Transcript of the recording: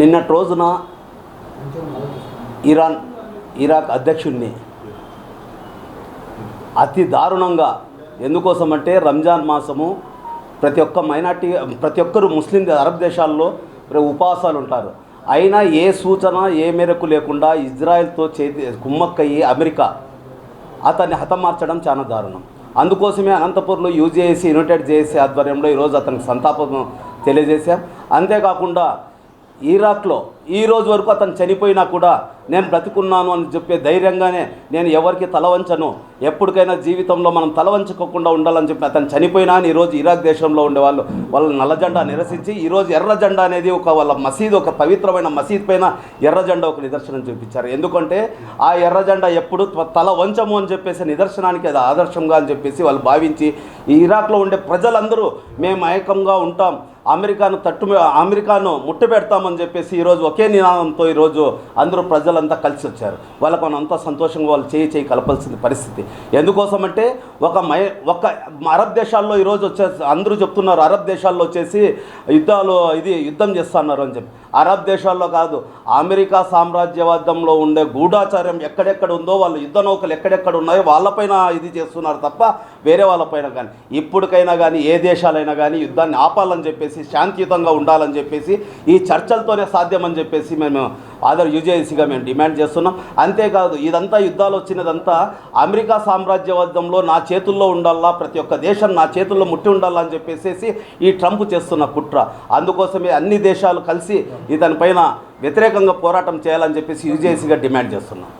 నిన్నటి రోజున ఇరాక్ అధ్యక్షుడిని అతి దారుణంగా, ఎందుకోసమంటే రంజాన్ మాసము ప్రతి ఒక్కరు ముస్లిం అరబ్ దేశాల్లో ఉపవాసాలు ఉంటారు. అయినా ఏ సూచన ఏ మేరకు లేకుండా ఇజ్రాయెల్తో కుమ్మక్కయ్యి అమెరికా అతన్ని హతమార్చడం చాలా దారుణం. అందుకోసమే అనంతపూర్లో యూజేఏసీ యునైటెడ్ జేఏసీ ఆధ్వర్యంలో ఈరోజు అతనికి సంతాపం తెలియజేశాం. అంతేకాకుండా ఇరాక్లో ఈ రోజు వరకు అతను చనిపోయినా కూడా నేను బ్రతికున్నాను అని చెప్పే ధైర్యంగానే నేను ఎవరికి తలవంచను, ఎప్పటికైనా జీవితంలో మనం తలవంచుకోకుండా ఉండాలని చెప్పి అతను చనిపోయినా అని ఈరోజు ఇరాక్ దేశంలో ఉండేవాళ్ళు వాళ్ళ నల్ల జెండా నిరసించి ఈరోజు ఎర్ర జెండా అనేది వాళ్ళ మసీదు, ఒక పవిత్రమైన మసీద్ పైన ఎర్ర జెండా ఒక నిదర్శనం చూపించారు. ఎందుకంటే ఆ ఎర్ర జెండా ఎప్పుడు తల వంచము అని చెప్పేసి నిదర్శనానికి అది ఆదర్శంగా అని చెప్పేసి వాళ్ళు భావించి ఈ ఇరాక్లో ఉండే ప్రజలందరూ మేము ఏకంగా ఉంటాం, అమెరికాను ముట్టబెడతామని చెప్పేసి ఈరోజు ఒకే నినాదంతో ఈరోజు అందరూ ప్రజలంతా కలిసి వచ్చారు. వాళ్ళకు మనం అంతా సంతోషంగా వాళ్ళు చేయి కలపాల్సిన పరిస్థితి. ఎందుకోసమంటే ఒక అరబ్ దేశాల్లో ఈరోజు వచ్చేసి అందరూ చెప్తున్నారు, అరబ్ దేశాల్లో వచ్చేసి యుద్ధం చేస్తున్నారు అని చెప్పి. అరబ్ దేశాల్లో కాదు, అమెరికా సామ్రాజ్యవాదంలో ఉండే గూఢాచార్యం ఎక్కడెక్కడ ఉందో, వాళ్ళు యుద్ధ నౌకలు ఎక్కడెక్కడ ఉన్నాయో వాళ్ళపైన ఇది చేస్తున్నారు తప్ప వేరే వాళ్ళపైన కానీ, ఇప్పటికైనా కానీ ఏ దేశాలైనా కానీ యుద్ధాన్ని ఆపాలని చెప్పేసి, శాంతియుతంగా ఉండాలని చెప్పేసి ఈ చర్చలతోనే సాధ్యమని చెప్పేసి మేము యూజేఏసీగా మేము డిమాండ్ చేస్తున్నాం. అంతేకాదు ఇదంతా యుద్ధాలు వచ్చినదంతా అమెరికా సామ్రాజ్యవాదంలో నా చేతుల్లో ఉండాలా, ప్రతి ఒక్క దేశం నా చేతుల్లో ముట్టి ఉండాలా అని చెప్పేసి ఈ ట్రంప్ చేస్తున్న కుట్ర. అందుకోసమే అన్ని దేశాలు కలిసి ఇతనిపైన వ్యతిరేకంగా పోరాటం చేయాలని చెప్పేసి యూజేఏసీగా డిమాండ్ చేస్తున్నాం.